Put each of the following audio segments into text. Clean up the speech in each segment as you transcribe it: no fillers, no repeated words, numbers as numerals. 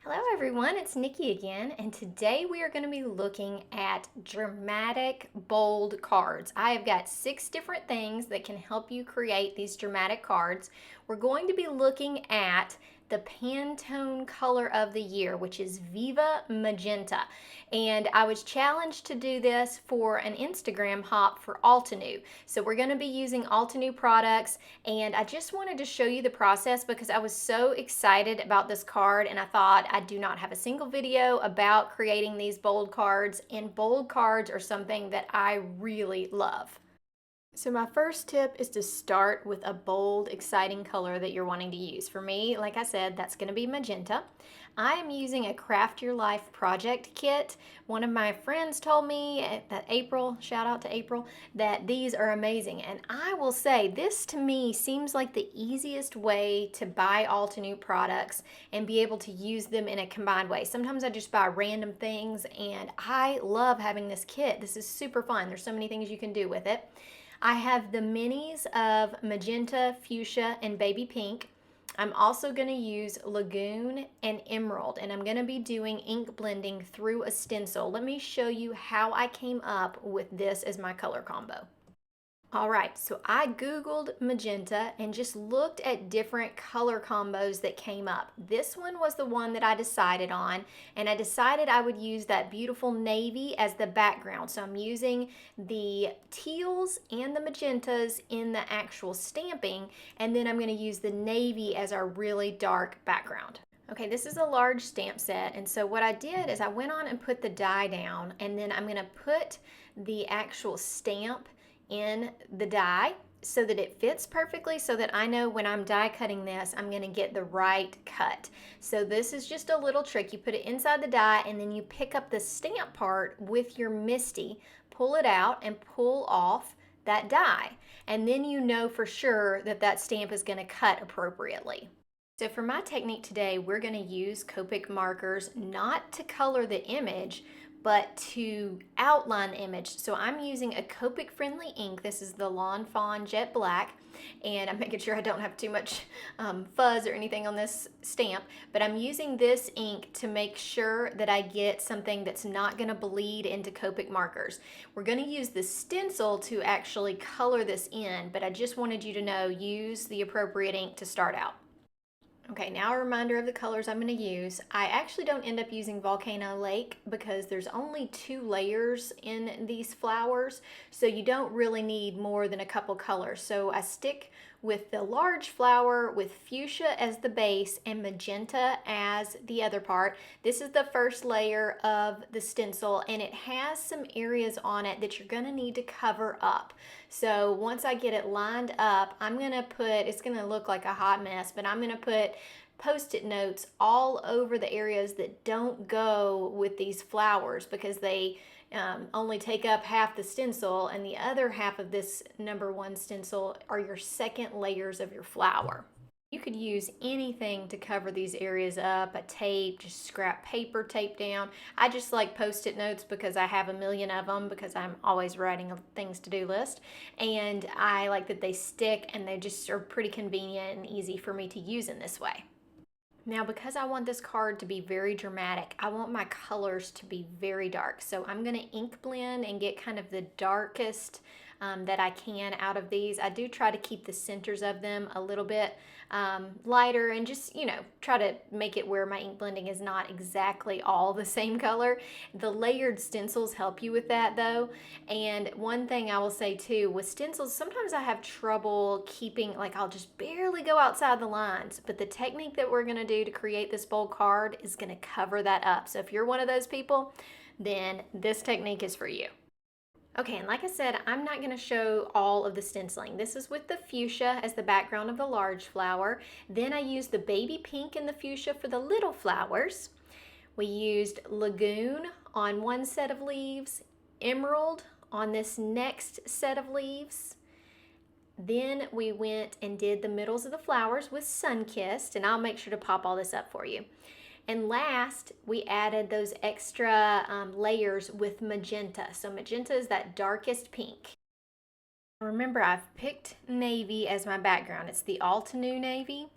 Hello everyone, it's Nikki again, and today we are going to be looking at dramatic bold cards. I have got 6 different things that can help you create these dramatic cards. We're going to be looking at the Pantone color of the year, which is Viva Magenta. And I was challenged to do this for an Instagram hop for Altenew. So we're going to be using Altenew products, and I just wanted to show you the process because I was so excited about this card, and I thought I do not have a single video about creating these bold cards, and bold cards are something that I really love. So my first tip is to start with a bold, exciting color that you're wanting to use. For me, like I said, that's going to be magenta. I am using a Craft Your Life project kit. One of my friends told me that April, shout out to April, that these are amazing. And I will say this to me seems like the easiest way to buy Altenew products and be able to use them in a combined way. Sometimes I just buy random things and I love having this kit. This is super fun. There's so many things you can do with it. I have the minis of magenta, fuchsia, and baby pink. I'm also going to use Lagoon and Emerald, and I'm going to be doing ink blending through a stencil. Let me show you how I came up with this as my color combo. All right, so I Googled magenta and just looked at different color combos that came up. This one was the one that I decided on, and I decided I would use that beautiful navy as the background. So I'm using the teals and the magentas in the actual stamping, and then I'm going to use the navy as our really dark background. Okay, this is a large stamp set, and so what I did is I went on and put the die down, and then I'm going to put the actual stamp in the die so that it fits perfectly, so that I know when I'm die cutting this, I'm going to get the right cut. So this is just a little trick. You put it inside the die and then you pick up the stamp part with your MISTI, pull it out and pull off that die. And then you know for sure that that stamp is going to cut appropriately. So for my technique today, we're going to use Copic markers not to color the image, but to outline the image. So I'm using a Copic friendly ink. This is the Lawn Fawn Jet Black, and I'm making sure I don't have too much fuzz or anything on this stamp, but I'm using this ink to make sure that I get something that's not going to bleed into Copic markers. We're going to use the stencil to actually color this in, but I just wanted you to know, use the appropriate ink to start out. Okay, now a reminder of the colors I'm going to use. I actually don't end up using Volcano Lake because there's only 2 layers in these flowers, so you don't really need more than a couple colors. So I stick with the large flower with fuchsia as the base and magenta as the other part. This is the first layer of the stencil, and it has some areas on it that you're going to need to cover up. So once I get it lined up, I'm going to put, it's going to look like a hot mess, but I'm going to put Post-it notes all over the areas that don't go with these flowers, because they only take up half the stencil, and the other half of this #1 stencil are your second layers of your flower. You could use anything to cover these areas up, a tape, just scrap paper tape down. I just like Post-it notes because I have a million of them, because I'm always writing a things to do list, and I like that they stick and they just are pretty convenient and easy for me to use in this way. Now, because I want this card to be very dramatic, I want my colors to be very dark. So I'm going to ink blend and get kind of the darkest that I can out of these. I do try to keep the centers of them a little bit lighter, and just, you know, try to make it where my ink blending is not exactly all the same color. The layered stencils help you with that though. And one thing I will say too, with stencils, sometimes I have trouble keeping, like I'll just barely go outside the lines, but the technique that we're going to do to create this bold card is going to cover that up. So if you're one of those people, then this technique is for you. Okay, and like I said, I'm not going to show all of the stenciling. This is with the fuchsia as the background of the large flower. Then I used the baby pink and the fuchsia for the little flowers. We used Lagoon on one set of leaves, Emerald on this next set of leaves. Then we went and did the middles of the flowers with Sunkissed, and I'll make sure to pop all this up for you. And last, we added those extra layers with magenta. So magenta is that darkest pink. Remember, I've picked navy as my background. It's the Altenew navy,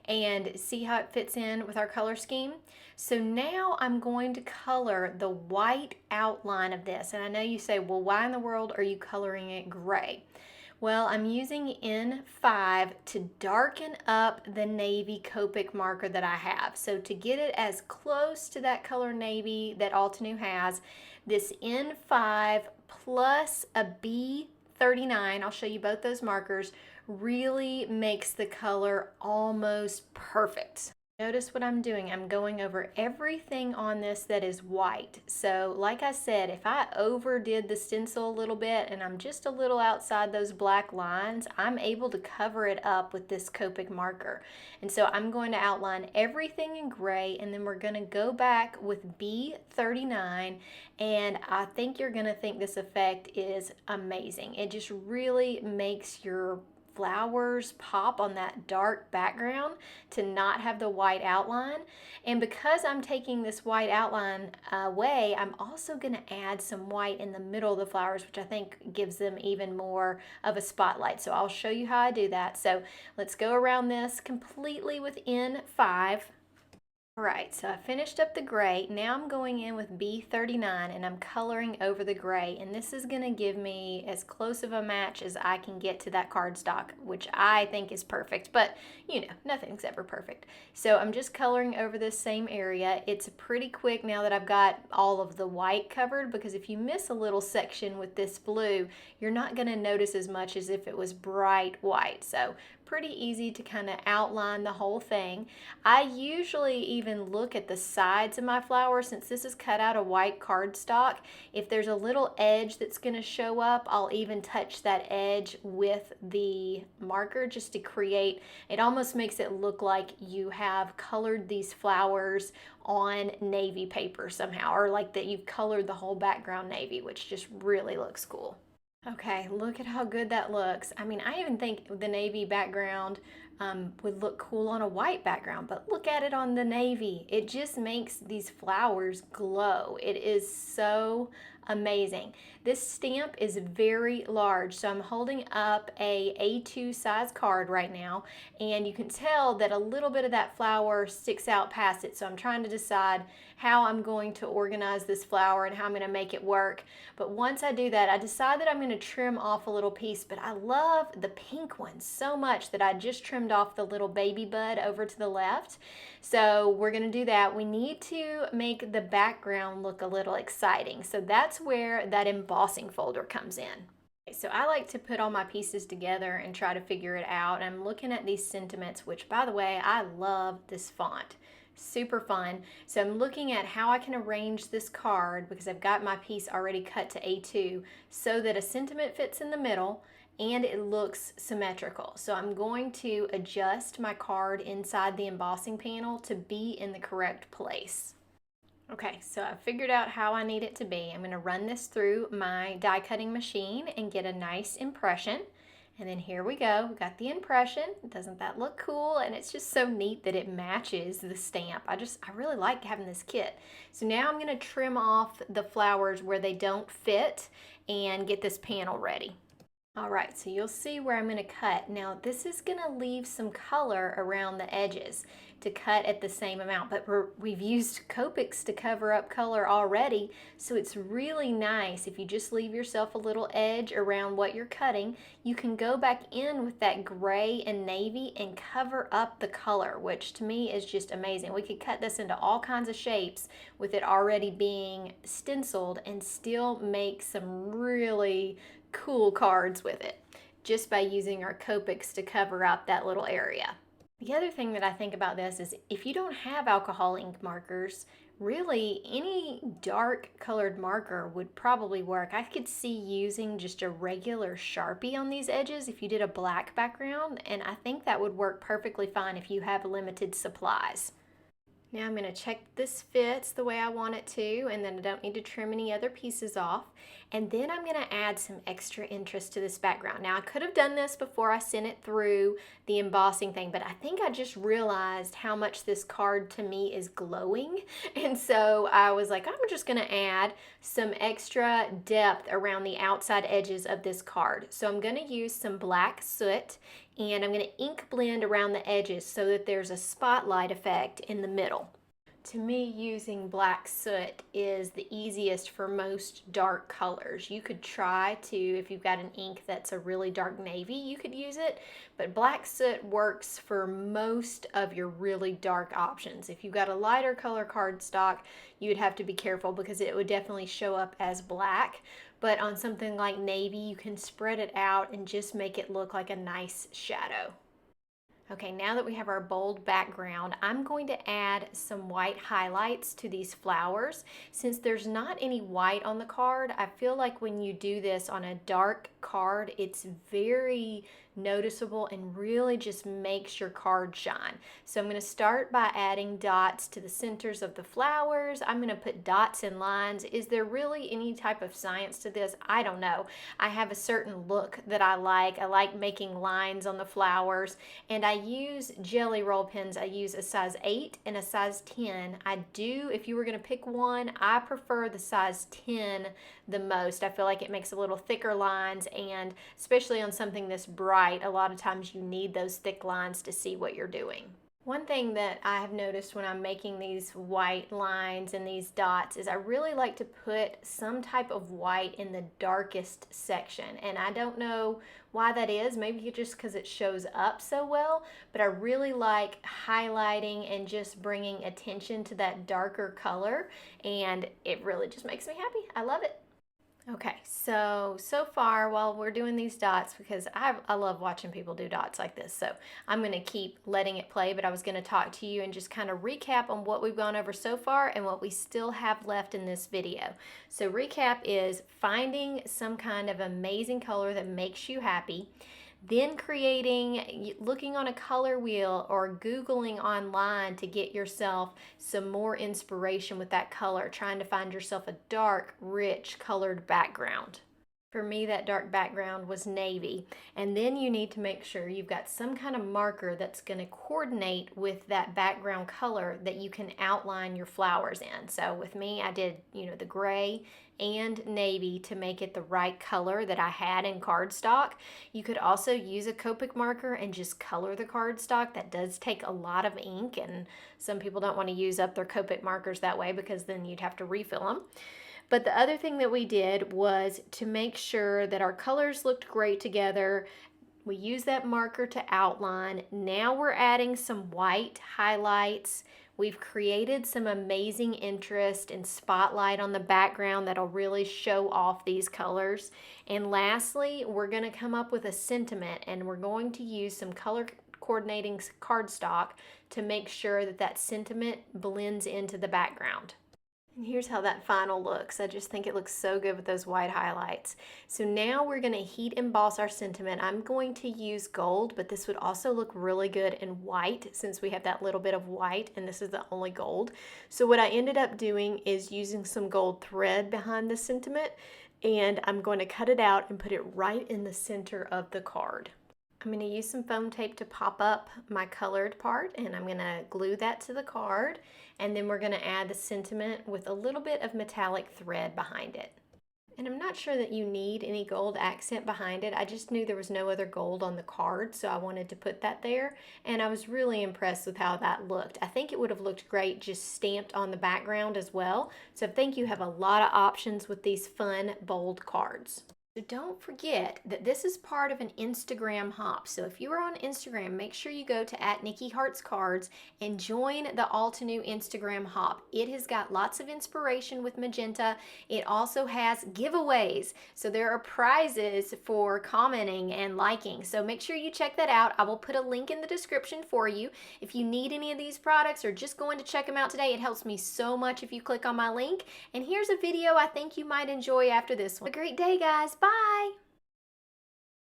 and see how it fits in with our color scheme? So now I'm going to color the white outline of this. And I know you say, well, why in the world are you coloring it gray? Well, I'm using N5 to darken up the navy Copic marker that I have. So to get it as close to that color navy that Altenew has, this N5 plus a B39, I'll show you both those markers, really makes the color almost perfect. Notice what I'm doing. I'm going over everything on this that is white. So like I said, if I overdid the stencil a little bit and I'm just a little outside those black lines, I'm able to cover it up with this Copic marker. And so I'm going to outline everything in gray, and then we're going to go back with B39, and I think you're going to think this effect is amazing. It just really makes your flowers pop on that dark background to not have the white outline. And because I'm taking this white outline away, I'm also going to add some white in the middle of the flowers, which I think gives them even more of a spotlight. So I'll show you how I do that. So let's go around this completely with N5. All right, so I finished up the gray. Now I'm going in with B39 and I'm coloring over the gray, and this is gonna give me as close of a match as I can get to that cardstock, which I think is perfect, but you know, nothing's ever perfect. So I'm just coloring over this same area. It's pretty quick now that I've got all of the white covered, because if you miss a little section with this blue, you're not gonna notice as much as if it was bright white. So pretty easy to kind of outline the whole thing. I usually even look at the sides of my flower, since this is cut out of white cardstock. If there's a little edge that's going to show up, I'll even touch that edge with the marker just to create, it almost makes it look like you have colored these flowers on navy paper somehow, or like that you've colored the whole background navy, which just really looks cool. Okay, look at how good that looks. I mean, I even think the navy background would look cool on a white background, but look at it on the navy. It just makes these flowers glow. It is so amazing. This stamp is very large, so I'm holding up a A2 size card right now, and you can tell that a little bit of that flower sticks out past it. So I'm trying to decide how I'm going to organize this flower and how I'm going to make it work. But once I do that, I decide that I'm going to trim off a little piece, but I love the pink one so much that I just trimmed off the little baby bud over to the left. So we're going to do that. We need to make the background look a little exciting. So that's where that embossing folder comes in. So I like to put all my pieces together and try to figure it out. I'm looking at these sentiments, which by the way, I love this font. Super fun. So I'm looking at how I can arrange this card, because I've got my piece already cut to A2 so that a sentiment fits in the middle and it looks symmetrical. So I'm going to adjust my card inside the embossing panel to be in the correct place. Okay, so I figured out how I need it to be. I'm going to run this through my die cutting machine and get a nice impression. And then here we go, we got the impression. Doesn't that look cool? And it's just so neat that it matches the stamp. I really like having this kit. So now I'm gonna trim off the flowers where they don't fit and get this panel ready. All right, so you'll see where I'm gonna cut. Now this is gonna leave some color around the edges to cut at the same amount, but we've used Copics to cover up color already, so it's really nice if you just leave yourself a little edge around what you're cutting. You can go back in with that gray and navy and cover up the color, which to me is just amazing. We could cut this into all kinds of shapes with it already being stenciled and still make some really cool cards with it, just by using our Copics to cover up that little area. The other thing that I think about this is if you don't have alcohol ink markers, really any dark colored marker would probably work. I could see using just a regular Sharpie on these edges if you did a black background, and I think that would work perfectly fine if you have limited supplies. Now I'm going to check this fits the way I want it to, and then I don't need to trim any other pieces off. And then I'm going to add some extra interest to this background. Now I could have done this before I sent it through the embossing thing, but I think I just realized how much this card to me is glowing. And so I was like, I'm just going to add some extra depth around the outside edges of this card. So I'm going to use some black soot, and I'm going to ink blend around the edges so that there's a spotlight effect in the middle. To me, using black soot is the easiest for most dark colors. You could try to, if you've got an ink that's a really dark navy, you could use it, but black soot works for most of your really dark options. If you've got a lighter color cardstock, you would have to be careful because it would definitely show up as black. But on something like navy, you can spread it out and just make it look like a nice shadow. Okay, now that we have our bold background, I'm going to add some white highlights to these flowers. Since there's not any white on the card, I feel like when you do this on a dark card, it's very noticeable and really just makes your card shine. So I'm going to start by adding dots to the centers of the flowers. I'm going to put dots and lines. Is there really any type of science to this? I don't know. I have a certain look that I like. I like making lines on the flowers, and I use jelly roll pens. I use a size 8 and a size 10. I do, if you were going to pick one, I prefer the size 10 the most. I feel like it makes a little thicker lines, and especially on something this bright, a lot of times you need those thick lines to see what you're doing. One thing that I have noticed when I'm making these white lines and these dots is I really like to put some type of white in the darkest section, and I don't know why that is. Maybe just because it shows up so well, but I really like highlighting and just bringing attention to that darker color, and it really just makes me happy. I love it. Okay, so far while we're doing these dots, because I love watching people do dots like this, so I'm going to keep letting it play, but I was going to talk to you and just kind of recap on what we've gone over so far and what we still have left in this video. So recap is finding some kind of amazing color that makes you happy, then looking on a color wheel or Googling online to get yourself some more inspiration with that color, trying to find yourself a dark, rich, colored background. For me, that dark background was navy. And then you need to make sure you've got some kind of marker that's going to coordinate with that background color that you can outline your flowers in. So with me, I did, the gray and navy to make it the right color that I had in cardstock. You could also use a Copic marker and just color the cardstock. That does take a lot of ink, and some people don't want to use up their Copic markers that way because then you'd have to refill them. But the other thing that we did was to make sure that our colors looked great together. We used that marker to outline. Now we're adding some white highlights. We've created some amazing interest and spotlight on the background that'll really show off these colors. And lastly, we're going to come up with a sentiment, and we're going to use some color coordinating cardstock to make sure that that sentiment blends into the background. And here's how that final looks. I just think it looks so good with those white highlights. So now we're going to heat emboss our sentiment. I'm going to use gold, but this would also look really good in white since we have that little bit of white and this is the only gold. So what I ended up doing is using some gold thread behind the sentiment, and I'm going to cut it out and put it right in the center of the card. I'm going to use some foam tape to pop up my colored part, and I'm going to glue that to the card, and then we're going to add the sentiment with a little bit of metallic thread behind it. And I'm not sure that you need any gold accent behind it. I just knew there was no other gold on the card, so I wanted to put that there, and I was really impressed with how that looked. I think it would have looked great just stamped on the background as well, so I think you have a lot of options with these fun, bold cards. So don't forget that this is part of an Instagram hop. So if you are on Instagram, make sure you go to @NikkiHeartsCards and join the Altenew Instagram hop. It has got lots of inspiration with Magenta. It also has giveaways. So there are prizes for commenting and liking. So make sure you check that out. I will put a link in the description for you. If you need any of these products or just going to check them out today, it helps me so much if you click on my link. And here's a video I think you might enjoy after this one. Have a great day, guys. Bye!